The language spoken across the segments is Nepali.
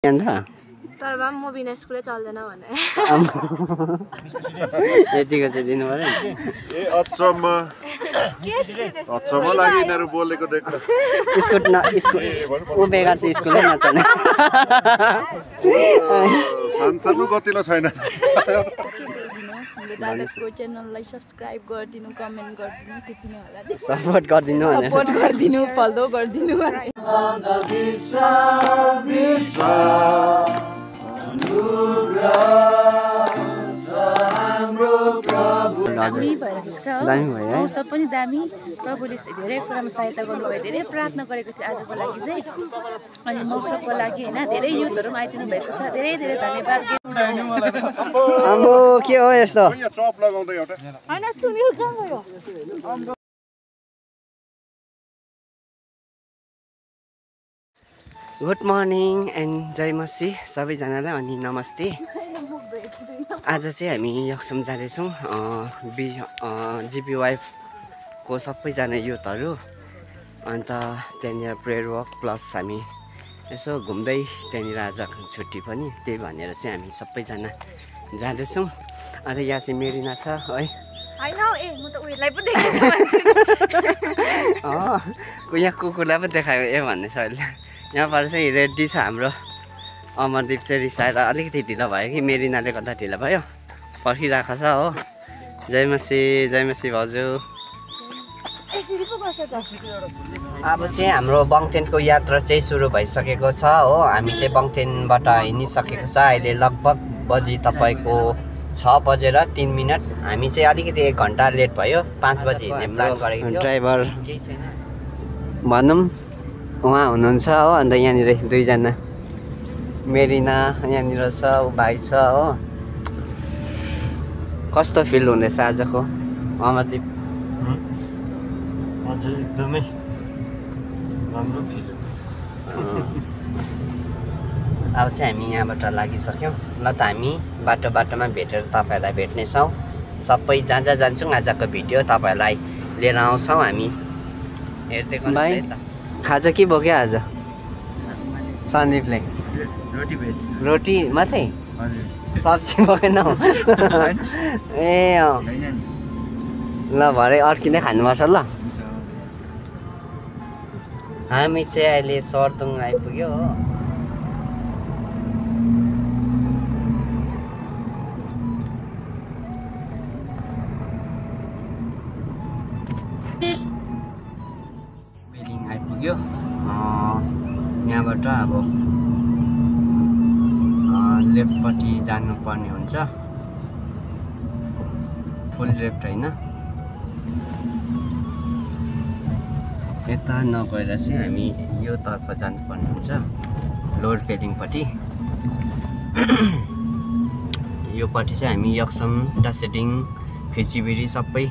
तर भए म बिना स्कुलै चल्दैन भने यतिको चाहिँ दिनु पर्यो ए अचम्म लागि यिनीहरू बोलेको देख्दा स्कुट ऊ बेकार चाहिँ स्कुलै नचल्ने सानो गतिलो छैन दादाको च्यानललाई सब्स्क्राइब गरिदिनु कमेन्ट गरिदिनु त्यति नै होला सपोर्ट गरिदिनु सपोर्ट गरिदिनु फलो गरिदिनु दामी भइरहेको छ मौसम पनि दामी प्रभुले धेरै कुरामा सहायता गर्नुभयो धेरै प्रार्थना गरेको थियो आजको लागि चाहिँ अनि मौसमको लागि होइन धेरै युथहरू पनि आइदिनु भएको छ धेरै धेरै धन्यवाद आम्बो के हो यस्तो चप लगाउँदै एउटा हैन सुनिल कहाँ गयो गुड मर्निङ एन्ड जय मसी सबैजनालाई अनि नमस्ते आज चाहिँ हामी यक्सम जाँदैछौँ जिपिवाइफको सबैजना युथहरू अन्त त्यहाँनिर प्रेयर वक प्लस हामी यसो घुम्दै त्यहाँनिर आज छुट्टी पनि त्यही भनेर चाहिँ हामी सबैजना जाँदैछौँ अन्त यहाँ चाहिँ मेरिना छ है यहाँ कुकुरलाई पनि देखायो ए भन्ने छ अहिले यहाँबाट चाहिँ रेडी छ हाम्रो अमरदीप चाहिँ रिसाएर अलिकति ढिलो भयो कि मेरिनाले गर्दा ढिलो भयो पर्खिरहेको छ हो जय मसी भाउजू अब चाहिँ हाम्रो बङटेनको यात्रा चाहिँ सुरु भइसकेको छ हो हामी चाहिँ बङटेनबाट हिँडिसकेको छ अहिले लगभग बजी तपाईँको 6:03 हामी चाहिँ अलिकति 1 घन्टा लेट भयो 5 बजी हिँड्ने प्लान गरेको थियो ड्राइभर केही छैन भनौँ उहाँ हुनुहुन्छ हो अन्त यहाँनिर दुईजना मेरिना यहाँनिर छ ऊ भाइ छ हो कस्तो फिल हुँदैछ आजको अमरदीप आज एकदमै राम्रो फिल अब चाहिँ हामी यहाँबाट लागिसक्यौँ ल त हामी बाटोमा भेटेर तपाईँहरूलाई भेट्नेछौँ सबै जहाँ जहाँ जान्छौँ आजको भिडियो तपाईँहरूलाई लिएर आउँछौँ हामी हेर्दै गर्नुहोस् है त खाजा के बोक्यो आज सन्दीपले रोटी मात्रै सब्जी बोकेन हौ ए ल भरे अड्किँदै खानुपर्छ ल हामी चाहिँ अहिले सर्दुङ आइपुग्यो हो बेलिङ आइपुग्यो यहाँबाट अब लेफ्टपट्टि जानुपर्ने हुन्छ फुल लेफ्ट होइन यता नगएर चाहिँ हामी यो तर्फ जानुपर्ने हुन्छ लोवर पेलिङपट्टि योपट्टि चाहिँ हामी यक्सम टासेडिङ खिचिबिरी सबै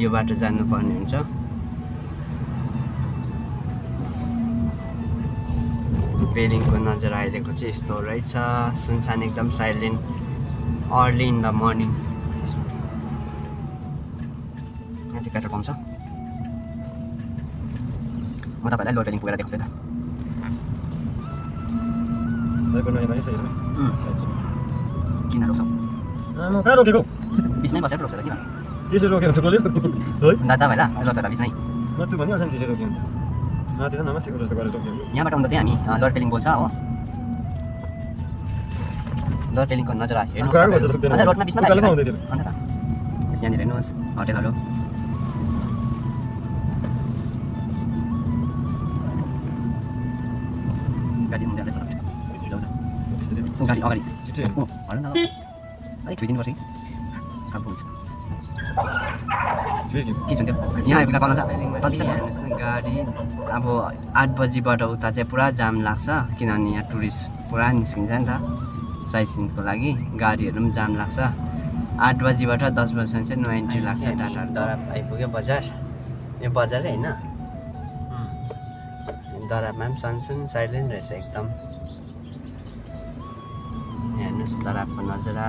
यो बाटो जानुपर्ने हुन्छ पेलिङको नजर अहिलेको चाहिँ यस्तो रहेछ सुनसान एकदम silent early in the morning यहाँ चाहिँ पेट्रोल पम्प छ म तपाईँलाई लोवर पेलिङ पुगेर देखाउँछु है त किन रोक्छौ कहाँ रोकेको बिचमै बसेर रोक्छ त किन त्यसो रोकेको त कसले दादा भाइला रोक्छ त बिचमै म त भनिहाल्छ नि त्यसो रोक्यो माथि त नमस्तेको जस्तो गरेर रोक्यो यहाँबाट आउँदा चाहिँ हामी लोवर पेलिङ बोल्छ हो लोवर पेलिङको नजर हेर्नुहोस् रोडमा बिचमा अन्त यहाँनिर हेर्नुहोस् होटेलहरू गाडी मुन्डाले गाडी अगाडि अलिक छोइदिनु पर्छ अब हुन्छ के छ त्यो यहाँ आइपुग्दा गर्नु छ गाडी अब 8 बजीबाट उता चाहिँ पुरा जाम लाग्छ किनभने यहाँ टुरिस्ट पुरा निस्किन्छ नि त साइटसिनको लागि गाडीहरू पनि जाम लाग्छ 8 बजीबाट 10 बजीसम्म चाहिँ नो एन्ट्री लाग्छ टाटा दराप आइपुग्यो बजार यो बजारै होइन दरापमा पनि सनसुन साइलेन्ट रहेछ एकदम हेर्नुहोस् दरापको नजरा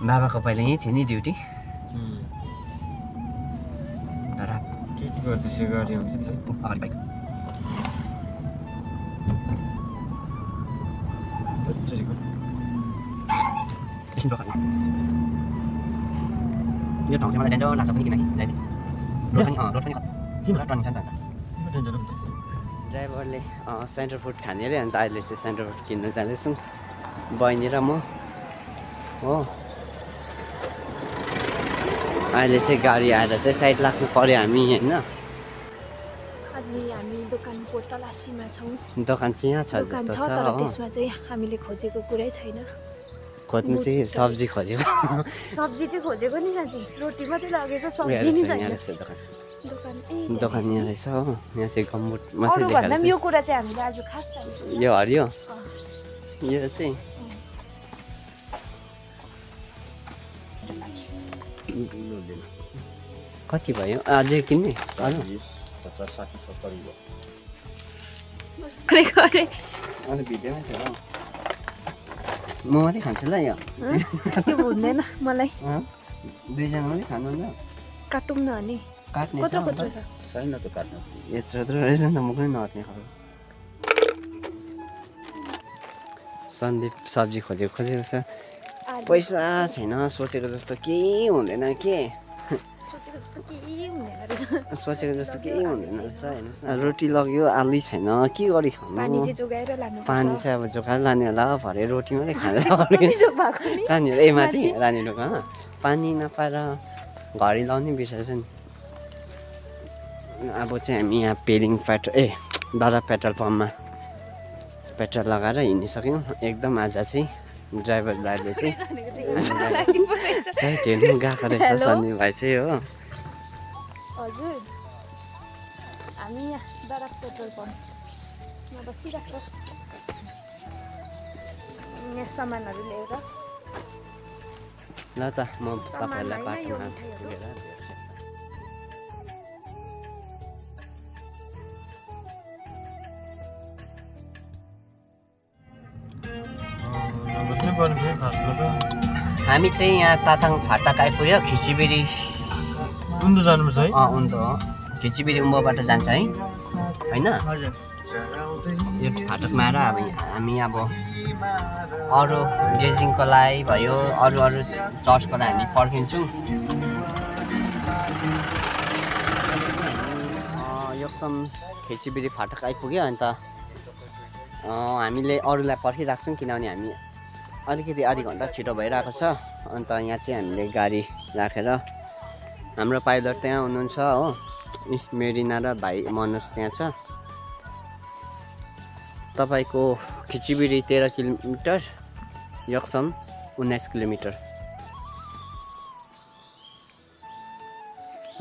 बाबाको पहिला यहीँ थियो नि ड्युटी गर्दैछ गाडी आउँछ अगाडि बाइक चोरीको एकछिन रोक न। यो ठाउँ चाहिँ मलाई डेन्जर लाग्छ पनि किनकि जहिले रोड पनि किन? पुरा टर्निङ छ नि त किन डेन्जर हुन्छ? ड्राइभरले सेन्टर फुड खाने अरे अन्त अहिले चाहिँ सेन्टर फुड किन्न जाँदैछौँ बहिनी र म हो। अहिले चाहिँ गाडी आएर चाहिँ साइड लाग्नु पर्यो हामी होइन। अनि हामी दोकानको तलासीमा छौँ। दोकान चाहिँ यहाँ छ दोकान जस्तो छ छ तर हो। त्यसमा चाहिँ हामीले खोजेको कुरै छैन। खोज्नु चाहिँ सब्जी खोजेको सब्जी चाहिँ खोजेको नि साँच्ची, रोटी मात्रै लगेछ, उयो सब्जी रहेछ, नि यहाँ छैन। रहेछ दोकान। दोकान दोकान यहाँ रहेछ हो। यहाँ चाहिँ गम्बुट मात्रै अरू भन्दा देखाएको पनि यो कुरा चाहिँ हामीले आज खास चाहिन्छ। छ। यो हरियो यो चाहिँ कति भयो अझै किन्ने अरू? 50 60 70 भयो। अन्त भिडियोमा छ ल। म मात्रै खान्छु ल यो। त्यो हुँदैन मलाई। दुईजना मात्रै खानुहुन्छ? काटौँ न अनि काट्ने कत्रो कत्रो छ? छैन त काट्नु। यत्रो यत्रो रहेछ नि त म पनि नहट्ने खालको। सन्दीप सब्जी खोजेको छ। पैसा छैन सोचेको जस्तो केही हुँदैन के। सोचेको जस्तो केही हुँदैन रहेछ। सोचेको जस्तो केही हुँदैन रहेछ हेर्नुहोस् न। रोटी लग्यो आलु छैन के गरी खानु? पानी चाहिँ जोगाएर लानु पानी चाहिँ अब जोगाएर लाने होला भरे रोटी मात्रै खाँदै बिजोग भएको नि। कहाँनिर ए माथि रानी ढोका पानी नपाएर घडी लाउने बिर्सेछ नि। अब चाहिँ हामी यहाँ पेलिङ दारा पेट्रोल पम्पमा पेट्रोल लगाएर हिँडिसक्यौँ एकदम। आज चाहिँ ड्राइभर दाइले चाहिँ साइड हेर्नु गएको रहेछ सन्दीप भाइ चाहिँ हो। हजुर हामी यहाँ दारा पेट्रोल पम्पमा बसिरहेको छ। यहाँ सामानहरू लिएर ल त म तपाईँहरूलाई बाटोमा पुगेर बस्नै पर्ने थियो खासमा त। हामी चाहिँ यहाँ ताथाङ फाटक आइपुग्यो। खिचिबिरी उन्दो जानुपर्छ है? उन्दो हो। खिचिबिरी उम्बोबाट जान्छ है होइन? यो फाटकमा आएर अब हामी अब अरू गेजिङको लागि भयो अरू चर्चको लागि हामी पर्खिन्छौँ। योक्सम खिचिबिरी फाटक आइपुग्यो अन्त हामीले अरूलाई पर्खिरहेको छौँ किनभने हामी अलिकति आधी घन्टा छिटो भइरहेको छ। अन्त यहाँ चाहिँ हामीले गाडी राखेर हाम्रो पाइलट त्यहाँ हुनुहुन्छ हो। मेरिना र भाइ मनोज त्यहाँ छ। तपाईँको खिचिबिरी 13 किलोमिटर, योक्सम 19 किलोमिटर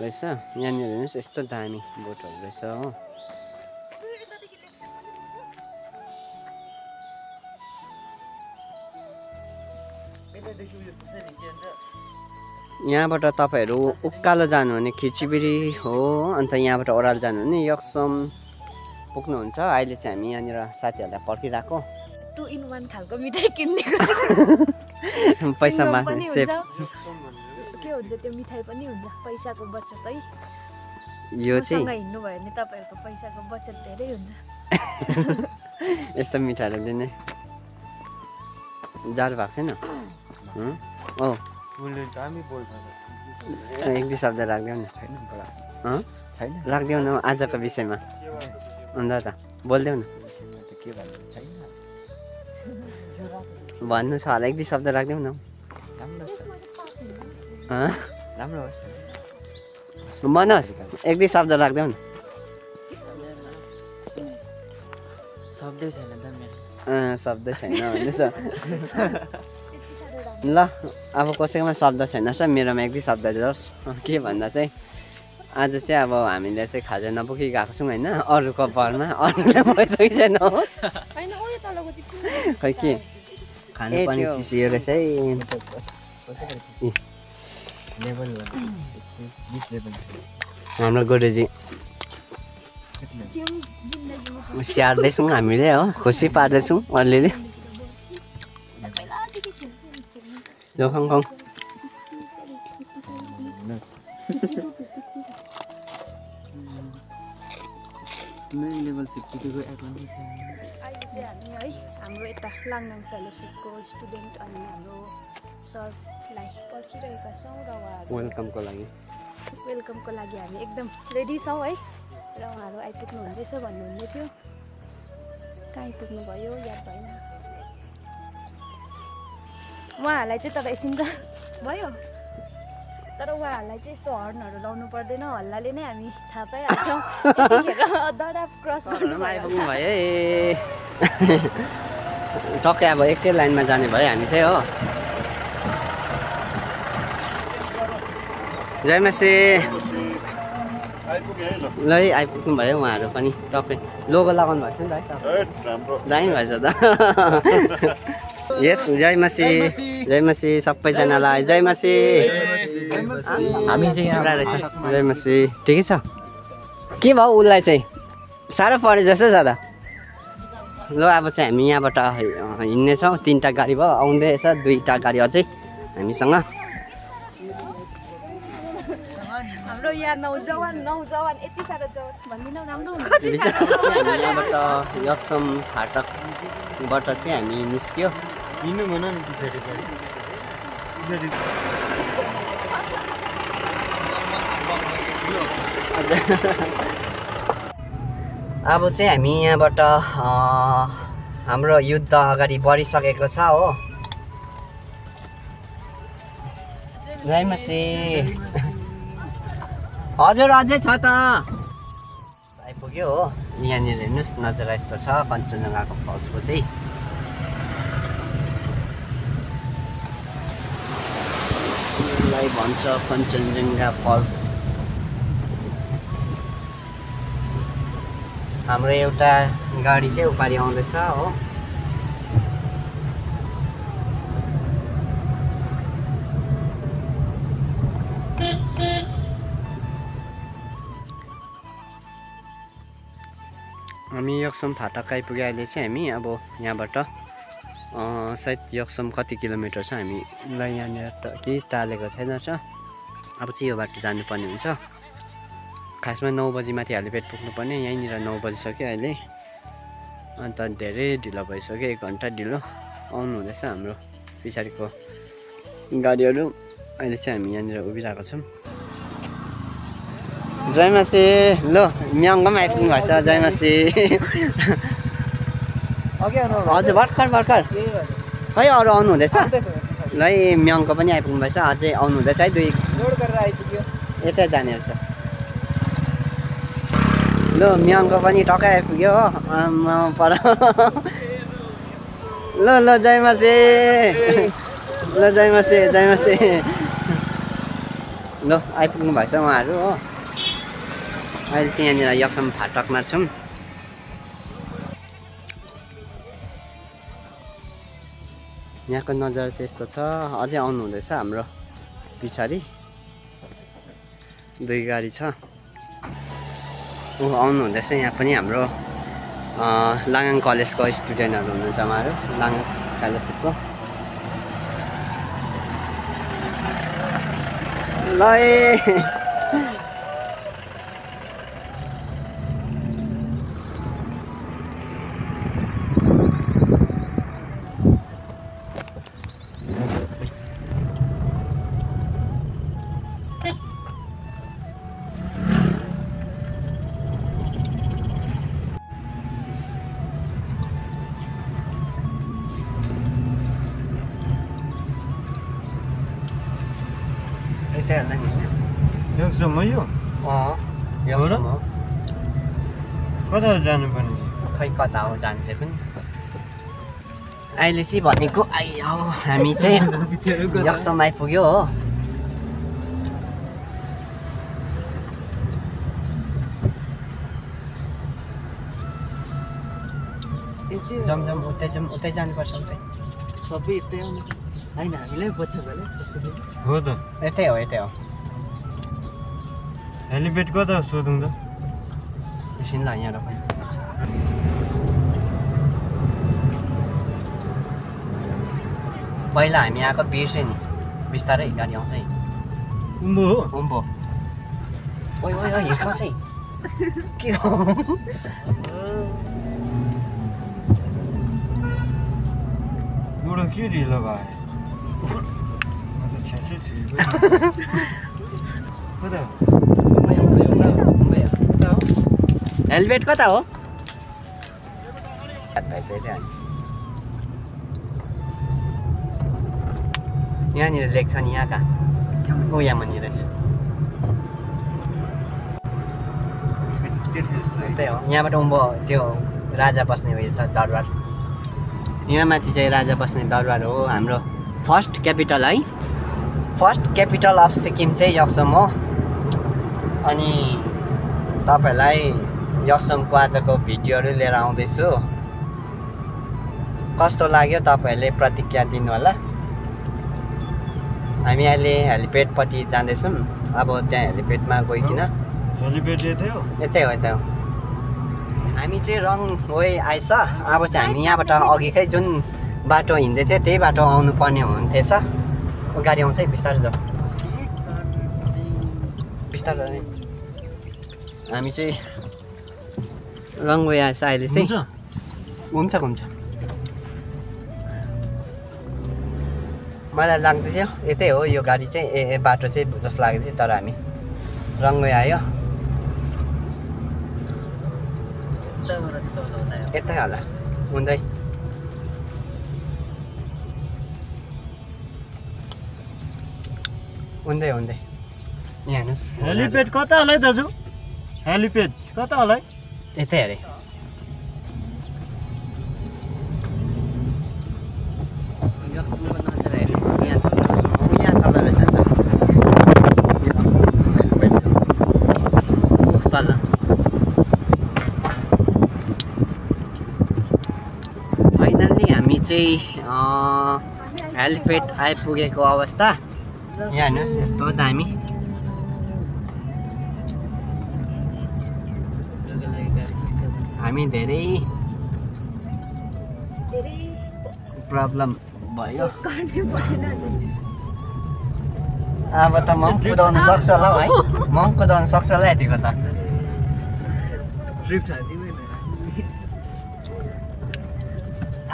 रहेछ। यहाँनिर हेर्नुहोस् यस्तो दामी बोटहरू रहेछ हो। यहाँबाट तपाईँहरू उकालो जानु भने खिचिबिरी हो अन्त यहाँबाट ओह्रालो जानु भने योक्सम पुग्नुहुन्छ। अहिले चाहिँ हामी यहाँनिर साथीहरूलाई पर्खिरहेको। 2 in 1 खालको मिठाई किन्ने पैसा बाँच्ने सेफ के हुन्छ त्यो मिठाई पनि हुन्छ। पैसाको बचत है। यो चाहिँ हिँड्नु भयो भने तपाईँहरूको पैसाको बचत धेरै हुन्छ। यस्तो मिठाईहरू दिने जाडो भएको छैन? एक दुई शब्द राख्देऊ न। राख्देऊ न आजको विषयमा। अन्त त बोलिदेऊ न। भन्नु छ होला एक दुई शब्द राख्देऊ न। मनोज एक दुई शब्द राख्देऊ न। शब्दै छैन भन्दैछ ल। अब कसैकोमा शब्द छैन रहेछ, मेरोमा एक दुई शब्द जाओस्। के भन्दा चाहिँ आज चाहिँ अब हामीले चाहिँ खाजा नपुगी गएको छौँ होइन अरूको बरमा। अरूले पैसा कि छैन हो खै के खानुपर्ने चिज यो रहेछ है। हाम्रो गोरेजी स्याहार्दैछौँ हामीले हो, खुसी पार्दैछौँ अलिअलि। यो खाउँ चाहिँ हामी है हाम्रो यता लाङगाङ फेलोसिपको स्टुडेन्ट अनि हाम्रो सरलाई पर्खिरहेका छौँ र उहाँहरू वेलकमको लागि हामी एकदम रेडी छौँ है र उहाँहरू आइपुग्नु हुँदैछ भन्नुहुँदै थियो कहाँ आइपुग्नु भयो याद भएन उहाँहरूलाई चाहिँ तर एकछिन त भयो तर उहाँहरूलाई चाहिँ यस्तो हर्नहरू लाउनु पर्दैन हल्लाले नै हामी थाहा पाइहाल्छौँ यतिखेर दडाप क्रस गर्नु आइपुग्नु भयो टक्कै अब एकै लाइनमा जाने भयो हामी चाहिँ हो जय मासी ल आइपुग्नु भयो उहाँहरू पनि टक्कै लोगो लगाउनु भएको छ नि त है दामी भएछ त यस जय मासी सबैजनालाई जय मासी हामी चाहिँ यहाँ रहेछ जय मासी ठिकै छ के भयो उसलाई चाहिँ साह्रो पऱ्यो जस्तो छ त ल अब चाहिँ हामी यहाँबाट हिँड्नेछौँ 3टा गाडी भयो आउँदैछ 2टा गाडी अझै हामीसँग हाम्रो यहाँ नौजवान यति साह्रो जवान भनिदिनु राम्रो यहाँबाट यक्सम फाटकबाट चाहिँ हामी निस्क्यो हिँड्नु भन नि पछाडि अब चाहिँ हामी यहाँबाट हाम्रो युद्ध अगाडि बढिसकेको छ हो जय मासी हजुर अझै छ त आइपुग्यो हो यहाँनिर हेर्नुहोस् नजारा यस्तो छ कञ्चनजङ्घाको फल्सको चाहिँ यसलाई भन्छ कञ्चनजङ्घा फल्स हाम्रो एउटा गाडी चाहिँ उपारि आउँदैछ हो हामी यक्सम फाटक आइपुग्यो अहिले चाहिँ हामी अब यहाँबाट सायद यक्सम कति किलोमिटर छ हामीलाई यहाँनिर केही टालेको छैन छ अब चाहिँ यो बाटो जानुपर्ने हुन्छ खासमा 9 बजी माथि हेलिप्याड पुग्नुपर्ने यहीँनिर 9 बजिसक्यो अहिले अन्त धेरै ढिलो भइसक्यो 1 घन्टा ढिलो आउनु हुँदैछ हाम्रो पछाडिको गाडीहरू अहिले चाहिँ हामी यहाँनिर उभिरहेको छौँ जय मासी ल म्याङ्गोमा आइपुग्नु भएको छ जय मासी हजुर भर्खर खै अरू आउनु हुँदैछ ल म्याङ्गो पनि आइपुग्नु भएछ अझै आउनु हुँदैछ है 2 लोड गरेर आइपुग्यो यतै जाने रहेछ ल म्याङ्गो पनि टक्कै आइपुग्यो हो पर ल जय मासी ल जय मासी ल आइपुग्नु भएछ उहाँहरू हो अहिले चाहिँ यहाँनिर यक्सम फाटकमा छौँ यहाँको नजारा चाहिँ यस्तो छ अझै आउनु हुँदैछ हाम्रो पछाडि 2 गाडी छ आउनु हुँदैछ यहाँ पनि हाम्रो लाङाङ कलेजको स्टुडेन्टहरू हुनुहुन्छ उहाँहरू लाङाङ फेलोसिपको ल यक्सम हो यो यक्सम हो कता जानुपर्ने खै कता हो जान्छ पनि अहिले चाहिँ भनेको आइयो हामी चाहिँ यक्सम आइपुग्यो हो जम उतै जानुपर्छ उतै सबै यतै आउनु होइन हामीलाई पछि हो त यतै हो हेलिप्याड कता सोधौँ त एकछिन ल यहाँ पनि पहिला हामी आएको बिर्स्यो नि बिस्तारै गाडी आउँछ है उम्बो हो उम्बो ओइ हिर्काउँछ है के हो के ढिलो भयो म त छेसै छु कता हेलमेट कता हो यहाँनिर लेख्छ नि यहाँका ऊ यहाँ मुनि रहेछ त्यही हो यहाँबाट उँभो त्यो राजा बस्ने उयो छ दरबार यहाँ माथि चाहिँ राजा बस्ने दरबार हो हाम्रो फर्स्ट क्यापिटल है फर्स्ट क्यापिटल अफ सिक्किम चाहिँ यक्सम हो अनि तपाईँहरूलाई यक्समको आजको भिडियोहरू लिएर आउँदैछु कस्तो लाग्यो तपाईँहरूले प्रतिक्रिया दिनु होला हामी अहिले हेलिप्याडपट्टि जाँदैछौँ अब त्यहाँ हेलिप्याडमा गइकन हेलिप्याड यतै हो यतै हो यतै हो हामी चाहिँ रङ वे आइछ अब चाहिँ हामी यहाँबाट अघिकै जुन बाटो हिँड्दै थियो त्यही बाटो आउनु पर्ने हुन्थेछ गाडी आउँछ है बिस्तारै जाउँ बिस्तारै हामी चाहिँ रङ वे आएछ अहिले चाहिँ हुन्छ हुन्छ मलाई लाग्दै थियो यतै हो यो गाडी चाहिँ बाटो चाहिँ जस्तो लागेको थियो तर हामी रङ वे आयो यतै होला हुँदै हुँदै हुँदै यहाँ हेर्नुहोस् हेलिप्याड कता होला है दाजु हेलिप्याड कता होला है यतै अरे फाइनल्ली हामी चाहिँ हेलिप्याड आइपुगेको अवस्था यहाँ हेर्नुहोस् यस्तो दामी हामी धेरै प्रब्लम भयो अब त म पनि कुदाउनु सक्छ होला है म पनि कुदाउनु सक्छ होला यतिको त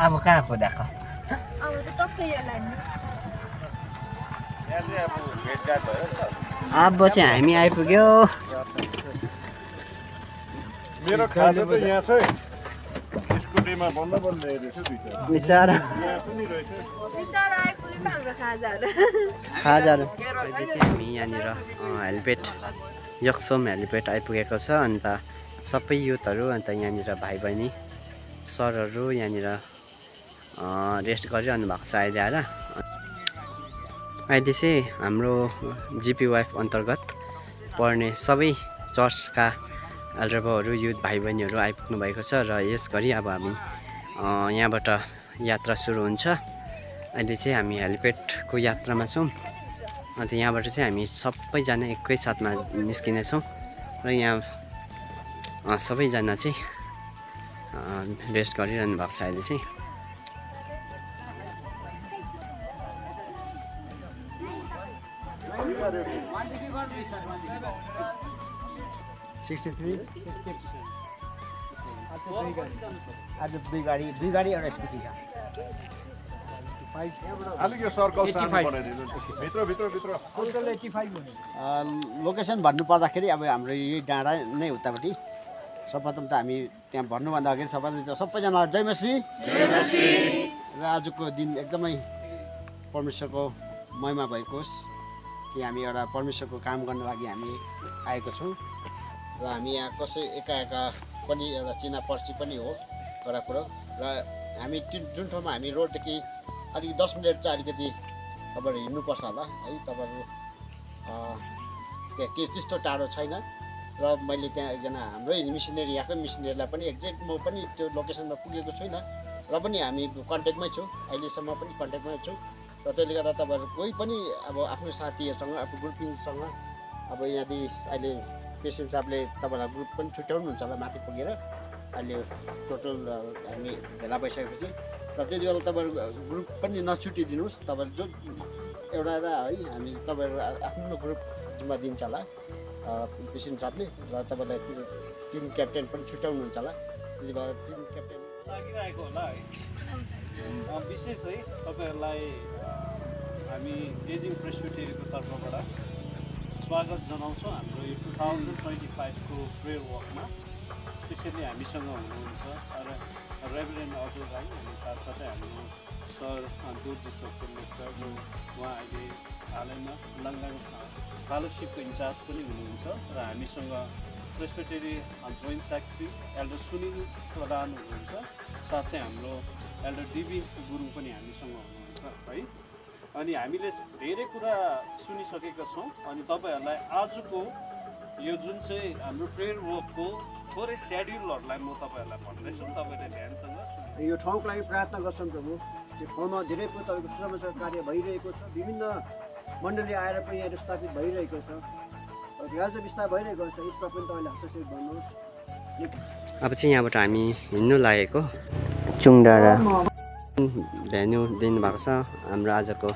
अब कहाँ कुदाएको अब चाहिँ हामी आइपुग्यो मेरो खाजा त यहाँ छ स्कुटीमा बन्द बन्द हेरेछु बिचरा खाजाहरू अहिले चाहिँ हामी यहाँनिर हेलिप्याड यक्सम हेलिप्याड आइपुगेको छ अन्त सबै युथहरू अन्त यहाँनिर भाइ बहिनी सरहरू यहाँनिर रेस्ट गरिरहनु भएको छ अहिले आएर अहिले चाहिँ हाम्रो जिपिवाइफ अन्तर्गत पर्ने सबै चर्चका एल्डरहरू युथ भाइ बहिनीहरू आइपुग्नु भएको छ र यसगरी अब हामी यहाँबाट यात्रा सुरु हुन्छ अहिले चाहिँ हामी हेलिप्याडको यात्रामा छौँ अन्त यहाँबाट चाहिँ हामी सबैजना एकैसाथमा निस्किनेछौँ र यहाँ सबैजना चाहिँ रेस्ट गरिरहनु भएको छ अहिले चाहिँ आज दुई गाडी एउटा स्कुटी छ अलिक यो सर्कल सानो बनाइदिनु भित्र भित्र भित्र टोटल 85 हो लोकेसन भन्नु पर्दाखेरि अब हाम्रो यही डाँडा नै उतापट्टि सर्वप्रथम त हामी त्यहाँ भन्नुभन्दा अगाडि सबैजना जय मसी र आजको दिन एकदमै परमेश्वरको महिमा भएको होस् कि हामी एउटा परमेश्वरको काम गर्नको लागि हामी आएको छौँ र हामी यहाँ कसै एकाएका पनि एउटा चिना पर्ची पनि हो एउटा कुरो र हामी जुन ठाउँमा हामी रोडदेखि अलिक 10 मिनट चाहिँ अलिकति तपाईँहरू हिँड्नुपर्छ होला है तपाईँहरू त्यहाँ के त्यस्तो टाढो छैन र मैले त्यहाँ एकजना हाम्रै मिसनरी यहाँकै मिसनरीलाई पनि एक्ज्याक्ट म पनि त्यो लोकेसनमा पुगेको छुइनँ र पनि हामी कन्ट्याक्टमै छौँ अहिलेसम्म पनि कन्ट्याक्टमै छौँ र त्यसले गर्दा तपाईँहरू कोही पनि अब आफ्नो साथीहरूसँग अब ग्रुपिङसँग अब यहाँदेखि अहिले पेसेन्ट साहबले तपाईँलाई ग्रुप पनि छुट्याउनुहुन्छ होला माथि पुगेर अहिले टोटल हामी भेला भइसकेपछि र त्यति बेला तपाईँहरू ग्रुप पनि नछुटिदिनुहोस् तपाईँहरू जो एउटा र है हामी तपाईँहरू आफ्नो ग्रुप जिम्मा दिन्छ होला पेसेन्ट साहबले र तपाईँलाई टिम क्याप्टेन पनि छुट्याउनुहुन्छ होला त्यति बेला टिम क्याप्टेन विशेष है तपाईहरुलाई हामी एजिङ प्रेसबिटेरीको तर्फबाट स्वागत जनाउँछौँ हाम्रो यो 2025 को प्रेयर वकमा। स्पेसली हामीसँग हुनुहुन्छ रेभरेन्ड अजय राई अनि साथसाथै हाम्रो सर दुर्जी सोक्टो लेप्चा जो उहाँ अहिले हालैमा लङ्गाङ फेलोसिपको इन्चार्ज पनि हुनुहुन्छ र हामीसँग प्रेसबिटेरी जोइन्ट सेक्रेटरी एल्डर सुनिल प्रधान हुनुहुन्छ, साथै हाम्रो एल्डर डिबी गुरुङ पनि हामीसँग हुनुहुन्छ है। अनि हामीले धेरै कुरा सुनिसकेका छौँ अनि तपाईँहरूलाई आजको यो जुन चाहिँ हाम्रो प्रेयर वर्कको थोरै सेड्युलहरूलाई म तपाईँहरूलाई भन्दैछु, तपाईँले ध्यानसँग सुन्नु। यो ठाउँको लागि प्रार्थना गर्छौँ प्रभु। यो ठाउँमा धेरै तपाईँको सुसमाचार कार्य भइरहेको छ, विभिन्न मण्डली आएर पनि यहाँ स्थापित भइरहेको छ, राज्य विस्तार भइरहेको छ। यसमा पनि तपाईँले हस्तक्षेप गर्नुहोस्। अब चाहिँ यहाँबाट हामी हिँड्नु लागेको चुङडाँडा भेन्यू दिनुभएको छ हाम्रो आजको।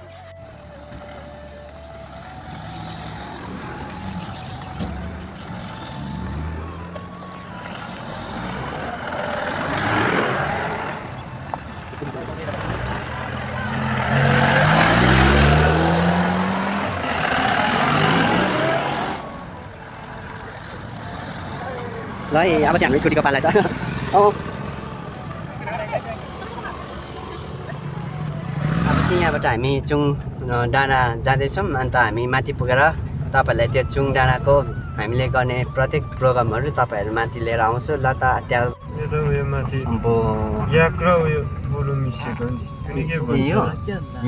ल अब चाहिँ हाम्रो स्कुटीको पाला छ। यहाँबाट हामी चुङ डाँडा जाँदैछौँ। अन्त हामी माथि पुगेर तपाईँहरूलाई त्यो चुङ डाँडाको हामीले गर्ने प्रत्येक प्रोग्रामहरू तपाईँहरू माथि लिएर आउँछु। ल त त्यहाँ यो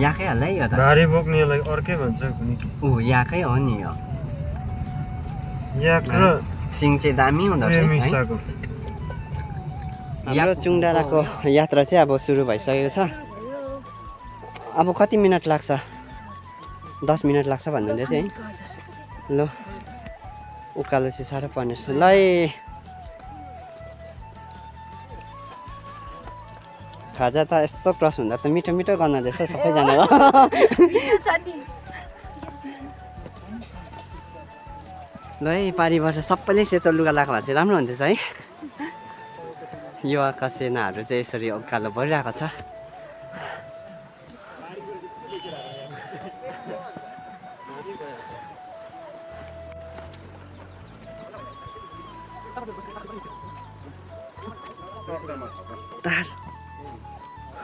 याकै होला है, यो त भारी बोक्नेलाई अर्कै भन्छ कुनै याकै हो नि। यो याक र सिङ चाहिँ दामी हुँदो रहेछ। हाम्रो चुङ डाँडाको यात्रा चाहिँ अब सुरु भइसकेको छ। अब कति मिनट लाग्छ? 10 मिनट लाग्छ भन्नुहुँदै थियो है। ल उकालो चाहिँ साह्रो पर्ने रहेछ। ल खाजा त यस्तो क्रस हुँदा त मिठो मिठो गर्न रहेछ सबैजनाको। ल है पारिबाट सबैले सेतो लुगा लगाएको भए चाहिँ राम्रो हुन्थेछ है। यो आकासेनाहरू चाहिँ यसरी उकालो भइरहेको छ।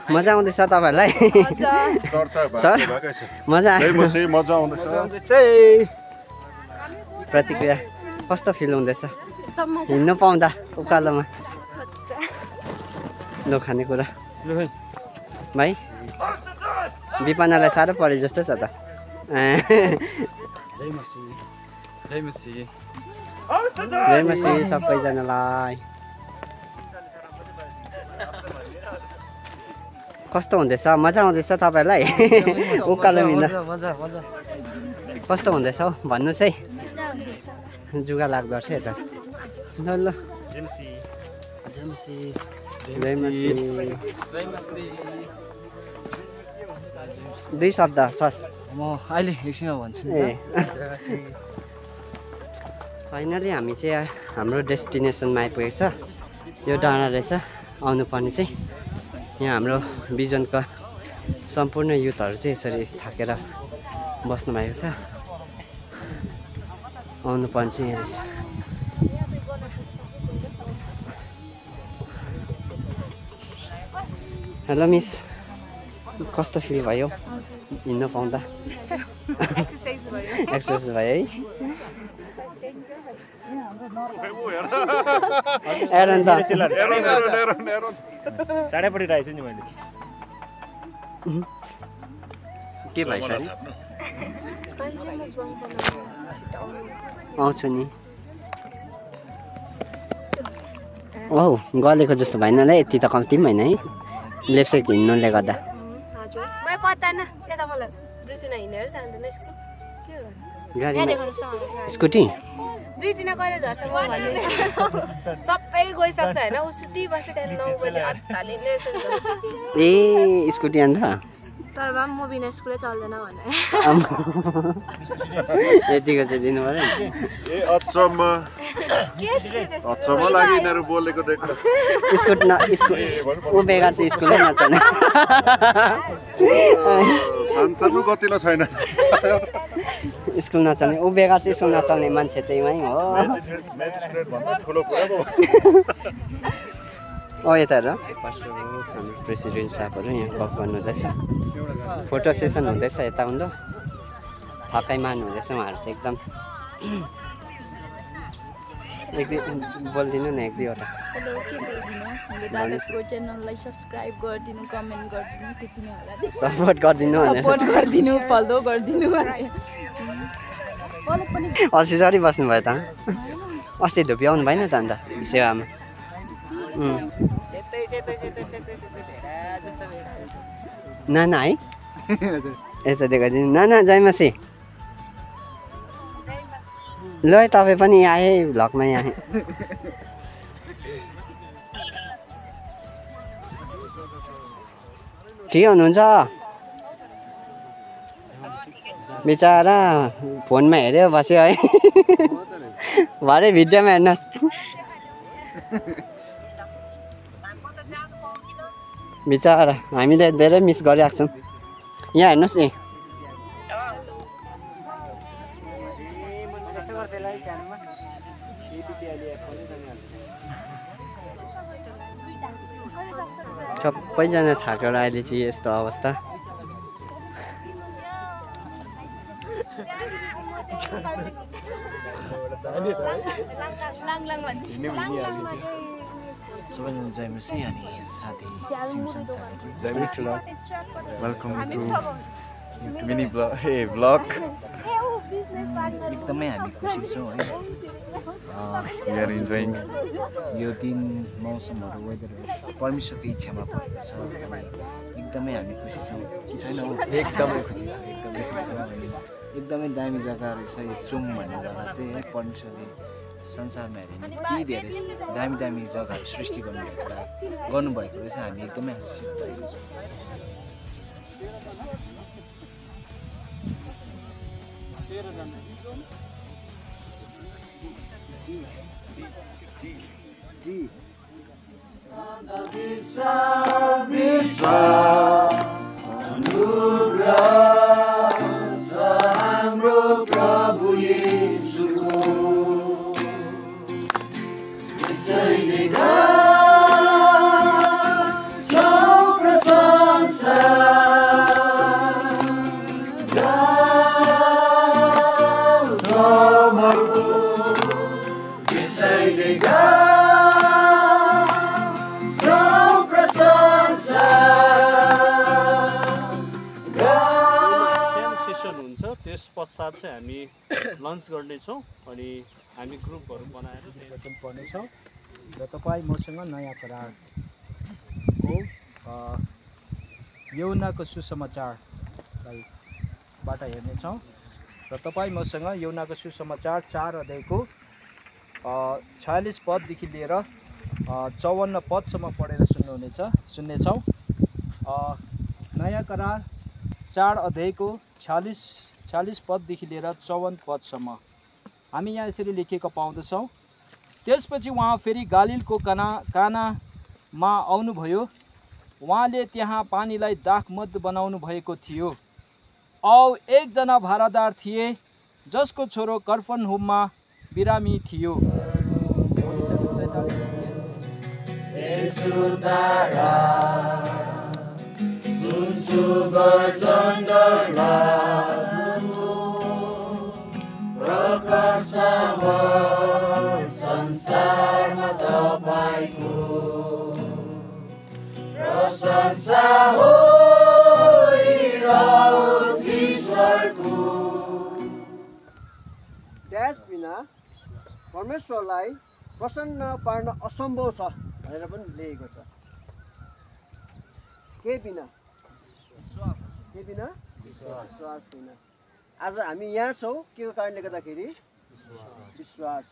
मजा आउँदैछ तपाईँहरूलाई? सर मजा आउँदैछ। प्रतिक्रिया कस्तो फिल हुँदैछ हिँड्नु पाउँदा उकालोमा? लो खानेकुरा भाइ विपनालाई साह्रो परे जस्तो छ त। जय मसी सबैजनालाई। कस्तो हुँदैछ? मजा आउँदैछ तपाईँहरूलाई उकालो हिँड्दा? कस्तो हुँदैछ हौ भन्नुहोस् है। जुगा लाग्दो रहेछ यता। ल ल दुई शब्द सर म अहिले एकछिनमा भन्छु। फाइनली हामी चाहिँ हाम्रो डेस्टिनेसनमा आइपुगेको छ। यो डाँडा रहेछ आउनुपर्ने चाहिँ। यहाँ हाम्रो बिजनको सम्पूर्ण युथहरू चाहिँ यसरी थाकेर बस्नु भएको छ। आउनुपर्ने चाहिँ यहाँ रहेछ। हेलो मिस, कस्तो फिल भयो हिँड्नु पाउँदा? एक्सर्साइज भयो है। एरन त चाँडै पढिरहेको छु नि मैले। के भइसक्यो? आउँछु नि। औ गलेको जस्तो भएन ल, यति त कम्ती पनि होइन है लेफ्ट साइड हिँड्नुले गर्दा। स्कुटी सबै गइसक्छ होइन। उसिती बस्यो त्यहाँदेखि 9 बजे अत्तालिने। ए स्कुटी अन्त तर भए म बिना स्कुलै चल्दैन भने यतिको चाहिँ दिनु पर्यो नि ए अचम्म लागि यिनीहरू बोलेको देख्दा स्कुल ऊ बेकार चाहिँ स्कुलै नचल्ने सांसदको गतिलो छैन स्कुल नचल्ने ऊ बेकार चाहिँ स्कुल नचल्ने मान्छे चाहिँ उहीँ हो म्याजिस्ट्रेट भन्दा ठुलो कुरा पो यता हेर हाम्रो प्रेसिडेन्ट साहबहरू यहाँ गफ गर्नुहुँदैछ फोटो सेसन हुँदैछ यता हुँदो थकाइ मार्नु हुँदैछ उहाँहरू चाहिँ एकदम बोलिदिनु न एक दुईवटा हेलो के बोलिदिनु हाम्रो दादाको च्यानललाई सब्सक्राइब गरिदिनु कमेन्ट गरिदिनु त्यति नै होला सपोर्ट गरिदिनु सपोर्ट गरिदिनु फलो गरिदिनु अल्छी चढी बस्नुभयो त अस्ति धुप्याउनु भएन त अन्त सेवामा नाना है यता देखाइदिनु नाना जयमसी ल है तपाईँ पनि आए भ्लगमा आए ठिक हुनुहुन्छ बिचरा फोनमा हेऱ्यो बस्यो है भरे भिडियोमा हेर्नुहोस् बिचरा हामीले धेरै मिस गरिरहेको छौँ यहाँ हेर्नुहोस् नि सबैजना थाकेर अहिले चाहिँ यस्तो अवस्था सबैजना जयमसी अनि साथी वेलकम टु मिनी ब्लग एकदमै हामी खुसी छौँ है वी आर इन्जोइङ यो दिन मौसमहरू वेदरहरू परमेश्वरको इच्छामा भएको छ अनि एकदमै हामी खुसी छौँ कि छैन हो एकदमै खुसी छौँ अनि एकदमै दामी जग्गाहरू छ यो चुम भन्ने जग्गा चाहिँ है परमेश्वरले संसारमा हेऱ्यो भने यति धेरै दामी दामी जग्गाहरू सृष्टि गर्नुभएको रहेछ हामी एकदमै आशिषित भएको छौँ हाम्रो प्रभु येशूको यसैले गाउँछ प्रशंसा गाउँछ मर्को यसैले गाउँछ प्रशंसा त्यस पश्चात चाहिँ हामी लन्च गर्नेछौँ अनि हामी ग्रुपहरू बनाएर वचन पढ्नेछौँ र तपाईँ मसँग नयाँ करारको यौनाको सुसमाचारलाई बाट हेर्नेछौँ र तपाईँ मसँग यौनाको सुसमाचार 4 अध्यायको 46 पददेखि लिएर 54 पदसम्म पढेर सुन्नेछौँ। नयाँ करार 4 अध्यायको 46 पददेखि लिएर 54 पदसम्म हामी यहाँ यसरी लेखेको पाउँदछौँ। त्यसपछि उहाँ फेरि गालिलको कानामा आउनुभयो। उहाँले त्यहाँ पानीलाई दाखमध बनाउनु भएको थियो। एकजना भारादार थिए जसको छोरो कफरनहुममा बिरामी थियो। संसारमा तपाईको प्रशंसा होइरहोस् ईश्वरको। त्यस बिना परमेश्वरलाई प्रसन्न पार्न असम्भव छ भनेर पनि लेखेको छ। के बिना? के बिना? विश्वास बिना। आज हामी यहाँ छौँ के को कारणले गर्दाखेरि? विश्वास।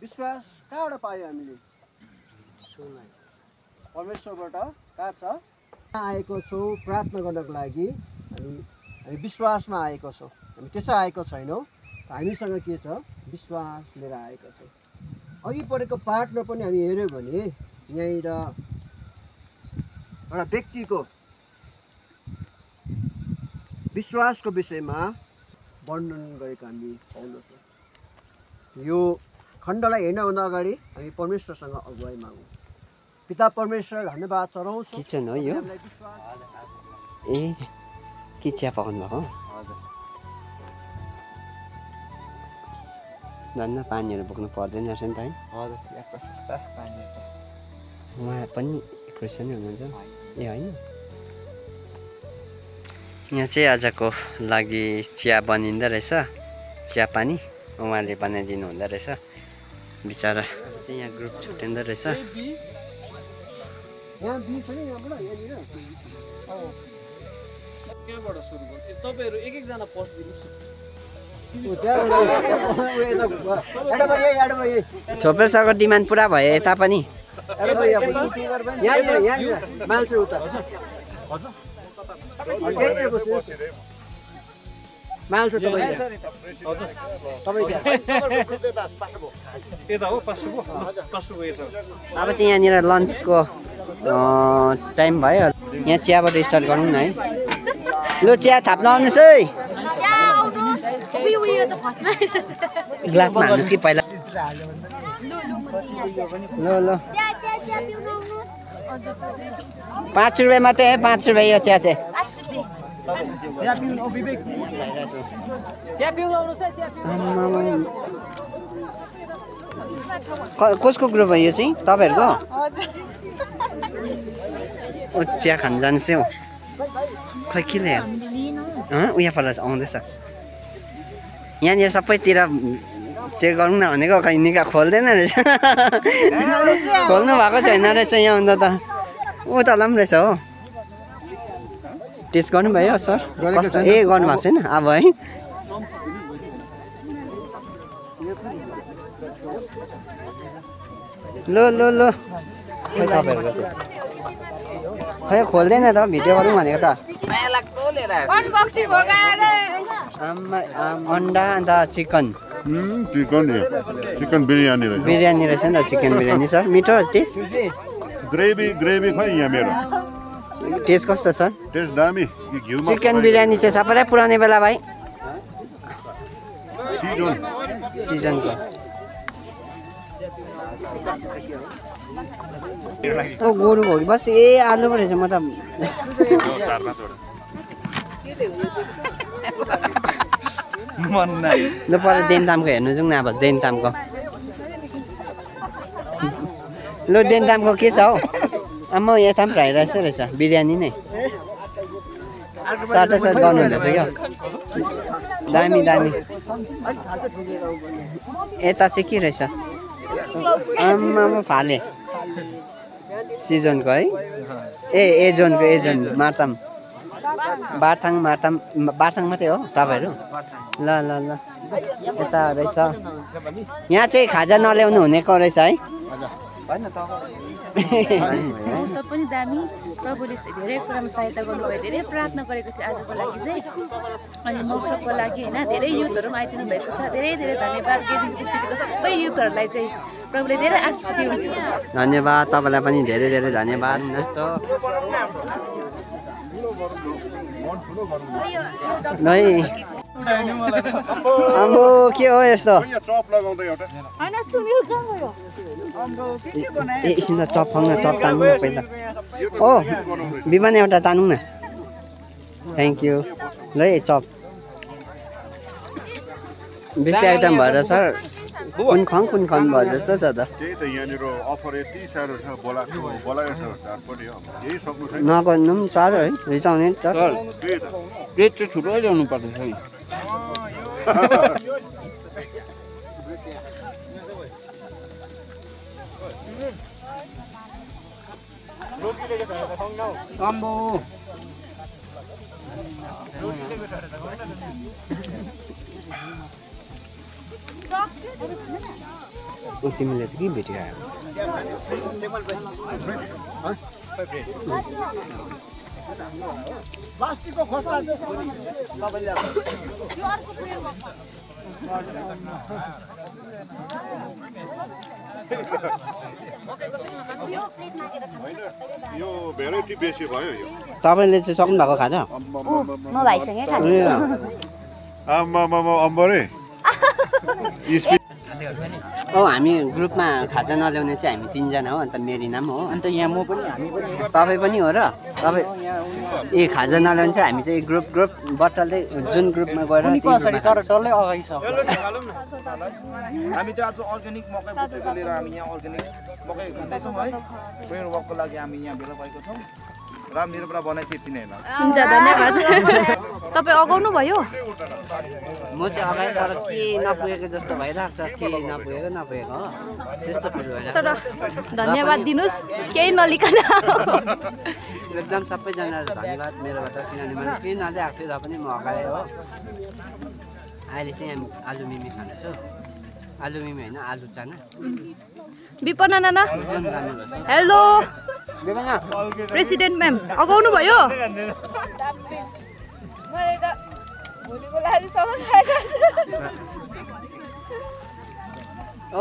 विश्वास कहाँबाट पायो हामीले? परमेश्वरबाट। कहाँ छ? आएको छौँ प्रार्थना गर्नको लागि। हामी विश्वासमा आएको छौँ। हामी त्यसै आएको छैनौँ, हामीसँग के छ विश्वास लिएर आएको छौँ। अघि पढेको पाठमा पनि हामी हेऱ्यौँ भने यहीँनिर एउटा व्यक्तिको विश्वासको विषयमा वर्णन गरेको हामी पाउँदछौँ। यो खण्डलाई हेर्नुभन्दा अगाडि हामी परमेश्वरसँग अगुवाई मागौँ। पिता परमेश्वर धन्यवाद चढाउँछौँ। किचन हो यो? ए के चिया पकाउनु भएको? धन्न पानीहरू बोक्नु पर्दैन रहेछ नि त है? हजुर यहाँ प्रशस्त पानीहरू उहाँ पनि क्रिस्चियन हुनुहुन्छ ए होइन? यहाँ चाहिँ आजको लागि चिया बनिँदो रहेछ, चिया पानी उहाँले बनाइदिनु हुँदो रहेछ। बिचरा चाहिँ यहाँ ग्रुप छुट्टिँदो रहेछ। कहाँबाट सुरु गर्नु? तपाईँहरू एक एकजना पस्दिनुहोस्। छोपेसको डिमान्ड पुरा भयो यता पनि। अब चाहिँ यहाँनिर लन्चको टाइम भयो। यहाँ चियाबाट स्टार्ट गरौँ न है। लु चिया थाप्न आउनुहोस् है। ग्लासमा हाल्नुहोस् कि पहिला। ल ल 5 रुपियाँ मात्रै है, 5 रुपियाँ यो चिया चाहिँ। कसको ग्रुप हो यो चाहिँ? तपाईँहरूको? चिया खानु जानुहोस् हौ। खै के ल्यायो? उयो पर आउँदैछ। यहाँनिर सबैतिर चेक गरौँ न भनेको, खै निका खोल्दैन रहेछ। खोल्नु भएको छैन रहेछ यहाँ अन्त त। ऊ त पनि रहेछ हो। टेस्ट गर्नुभयो सर? ए गर्नुभएको छैन अब है? लो लो लो खै तपाईँहरूको चाहिँ खै खोल्दैन त, भिडियो गरौँ भनेको त। अन्डा अन्त चिकन। चिकन बिरयानी रहेछ। बिरयानी रहेछ नि त, चिकन बिरयानी सर। मिठो टेस्ट? ग्रेभी खै यहाँ मेरो। टेस्ट कस्तो छ? टेस्ट दामी। चिकन बिरयानी चाहिँ सबैलाई पुऱ्याउने बेला भाइ। सिजनको। ओ गोरु हो कि बस? ए आलु पो रहेछ। म त ल पर देनतामको हेर्नु जाउँ न अब। देनतामको ल देनतामको के छ हौ? आम्मा यता पनि फ्राई राइस रहेछ, बिरयानी नै साटासाट गर्नुहुँदैछ क्या। दामी दामी। यता चाहिँ के रहेछ? आम्मा फाले सिजनको है? ए जोनको मार्ताम बारथाङ मात्रै हो तपाईँहरू? ल ल ल यता रहेछ। यहाँ चाहिँ खाजा नल्याउनु हुनेको रहेछ है? मौसम पनि दामी। प्रभुले धेरै कुरामा सहायता गर्नुभयो। धेरै प्रार्थना गरेको थियो आजको लागि चाहिँ। अनि मौसमको लागि होइन धेरै युथहरू पनि आइदिनु भएको छ। धेरै धेरै धन्यवाद गेटिङको सबै युथहरूलाई चाहिँ प्रभुले धेरै आशिष दिनु। धन्यवाद तपाईँलाई पनि धेरै धेरै धन्यवाद। जस्तो अम्बो के हो यस्तो? एकछिन त चप खाउँ न, चप तान्नु न पहिला। ओ विमान एउटा तानौँ न। Thank you. ल है चप बेसी आइटम भएर सर कुन खाउँ भयो जस्तो छ त। नगर्नु पनि साह्रो है, रिसाउने नि त। प्लेट चाहिँ ठुलो ल्याउनु पर्दैछ है। अम्बो तिमीले त के भेटिरहेको? प्लास्टिकको खोस्टा तपाईँले यो भेराइटी बेसी भयो यो तपाईँले चाहिँ सक्नु भएको खाजा म भाइसँगै खान्छु अम्बरे हामी ग्रुपमा खाजा नल्याउने चाहिँ हामी 3 जना हो अन्त मेरिना पनि हो अन्त यहाँ म पनि हामी पनि तपाईँ पनि हो र तपाईँ ए खाजा नल्याउने चाहिँ हामी चाहिँ ग्रुप बट्टल्दै जुन ग्रुपमा गएर तर डल्लै अगाडि छ हामी चाहिँ आज अर्ग्यानिक मकै बुटेको लिएर हामी यहाँ अर्ग्यानिक मकै खाँदैछौँ है प्रेयर वकको लागि हामी यहाँ भेला भएको छौँ र मेरोबाट बनाइ चाहिँ यति नै होला हुन्छ धन्यवाद तपाईँ अगाउनु भयो म चाहिँ अगाडि तर के नपुगेको जस्तो भइरहेको छ के नपुगेको हो त्यस्तो कुरो भइरहेको तर धन्यवाद दिनुहोस् केही नलिकन एकदम सबैजनालाई धन्यवाद मेरोबाट किनभने मैले केही नल्याएको थिएँ र पनि म अगाडि हो अहिले चाहिँ हामी आलु मिमी खाँदैछु आलु मिमी होइन आलु चाना विपना नाना हेलो प्रेसिडेन्ट म्याम अगाउनु भयो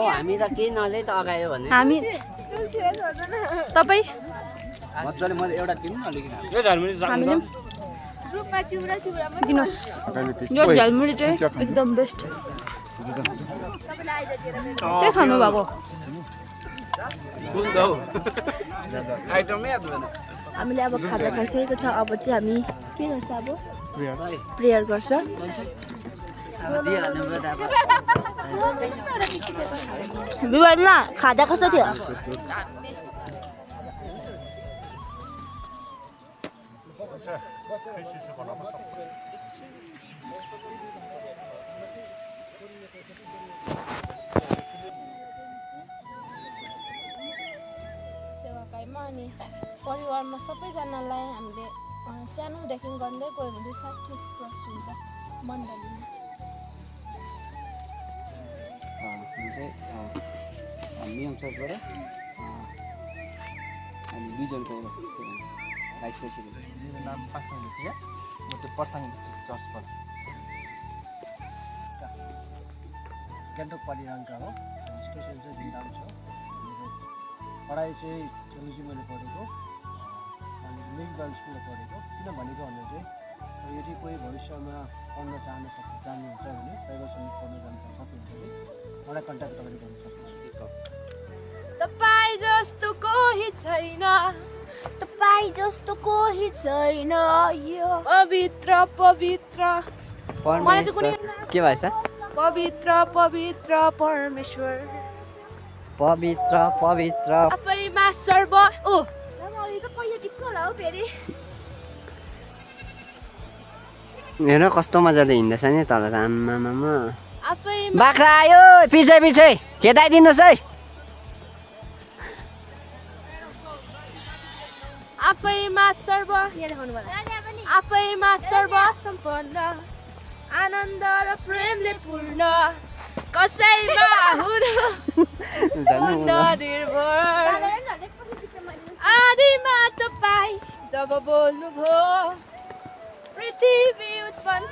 हामी त केही नले त अगायो भने हामी तपाईँ मजाले मैले एउटा दिनु अलिकति हामीले दिनुहोस् यो झ्यालमुरी चाहिँ एकदम बेस्ट के खानु भएको हामीले अब खाजा खाइसकेको छ अब चाहिँ हामी के गर्छ अब प्रेयर गर्छ विवादमा खाजा कस्तो थियो सेवाकाईमा अनि परिवारमा सबैजनालाई हामीले सानोदेखि गर्दै गयो भने 60 प्लस हुन्छ मण्डलीमा मियङ चर्चबाट हामी दुईजनको भाइस प्रेसिडेन्ट मेरो नाम पासाङ भुटिया म चाहिँ पर्साङ चर्चबाट गान्तोक परिरहनका हो स्टेसन चाहिँ भिन्दाम छ मेरो पढाइ चाहिँ थियोलोजी मैले पढेको अनि लिङ्कन स्कुलमा पढेको किन भनेको भन्दा चाहिँ यदि कोही भविष्यमा पढ्न चाहनुहुन्छ भने बाइबल सङ्गीत पढ्न जान सक्नुहुन्छ भने मलाई कन्ट्याक्ट तपाईँले गर्न सक्नुहुन्छ तपाईँ जस्तो कोही छैन यो पवित्र पवित्र के भएछ पवित्र पवित्र परमेश्वर पवित्र पवित्र आफैमा सर्व हेर कस्तो मजाले हिँड्दैछ नि तल आमामा बाख्रा आयो पछि खेदाइदिनुहोस् है आफैमा सर्व सम्पन्न आनन्द र प्रेमले पूर्ण कसैमा हुनु निर्भर आदिमा तपाईँ जब बोल्नुभयो पृथ्वी उत्पन्न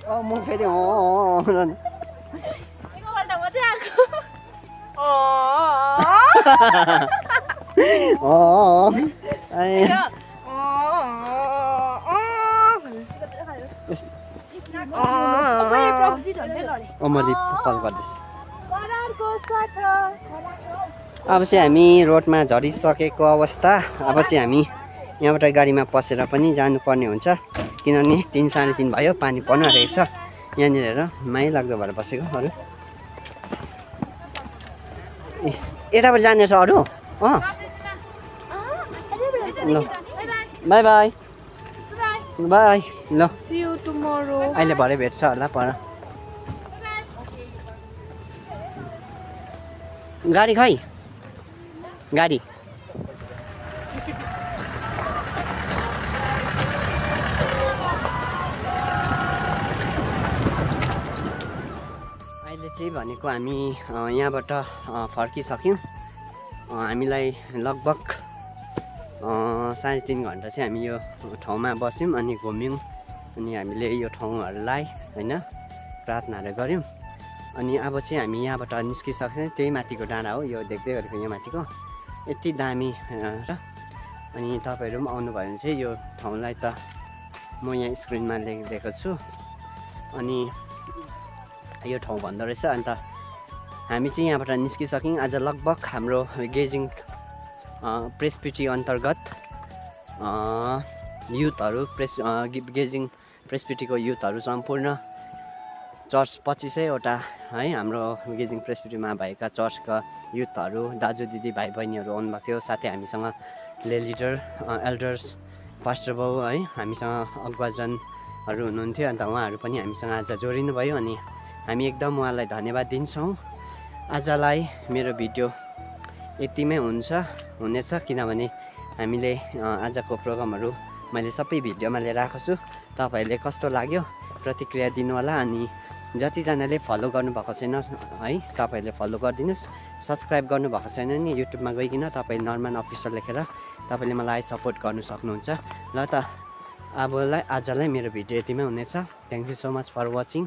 म फेरि मैले कल गर्दैछु अब चाहिँ हामी रोडमा झरिसकेको अवस्था अब चाहिँ हामी यहाँबाट गाडीमा पसेर पनि जानुपर्ने हुन्छ किनभने 3 साढे 3 भयो पानी पर्न रहेछ यहाँनिर हेर माया लाग्दो भएर बसेको अरू यताबाट जाने छ अरू ल बाई बाई बाई ल See you tomorrow. अहिले भरे भेट्छ होला पर गाडी खै गाडी अहिले चाहिँ भनेको हामी यहाँबाट फर्किसक्यौँ हामीलाई लगभग 3.5 घन्टा चाहिँ हामी यो ठाउँमा बस्यौँ अनि घुम्यौँ अनि हामीले यो ठाउँहरूलाई होइन प्रार्थनाहरू गऱ्यौँ। अनि अब चाहिँ हामी यहाँबाट निस्किसक्छौँ। त्यही माथिको डाँडा हो यो देख्दै गरेको यहाँ माथिको यति दामी र अनि तपाईँहरू पनि आउनुभयो भने चाहिँ यो ठाउँलाई त म यहाँ स्क्रिनमा लेखिदिएको छु अनि यो ठाउँ भन्दो रहेछ। अन्त हामी चाहिँ यहाँबाट निस्किसक्यौँ। आज लगभग हाम्रो गेजिङ प्रेसपिटी अन्तर्गत युथहरू गेजिङ प्रेसपिटीको युथहरू सम्पूर्ण चर्च 2500वटा है हाम्रो गेजिङ प्रेसपिटीमा भएका चर्चका युथहरू दाजु दिदी भाइ बहिनीहरू आउनुभएको थियो। साथै हामीसँग लिडर एल्डर्स फास्टर बाउ है हामीसँग अगुवाजनहरू हुनुहुन्थ्यो। अन्त उहाँहरू पनि हामीसँग आज जोडिनु भयो अनि हामी एकदम उहाँलाई धन्यवाद दिन्छौँ। आजलाई मेरो भिडियो यतिमै हुनेछ किनभने हामीले आजको प्रोग्रामहरू मैले सबै भिडियोमा लिएर आएको छु। तपाईँहरूले कस्तो लाग्यो प्रतिक्रिया दिनुहोला अनि जतिजनाले फलो गर्नुभएको छैन है तपाईँहरूले फलो गरिदिनुहोस्। सब्सक्राइब गर्नुभएको छैन नि युट्युबमा गइकन तपाईँ नर्मन अफिसियल लेखेर तपाईँले मलाई सपोर्ट गर्नु सक्नुहुन्छ। ल त आजलाई मेरो भिडियो यतिमै हुनेछ। Thank you so much for watching.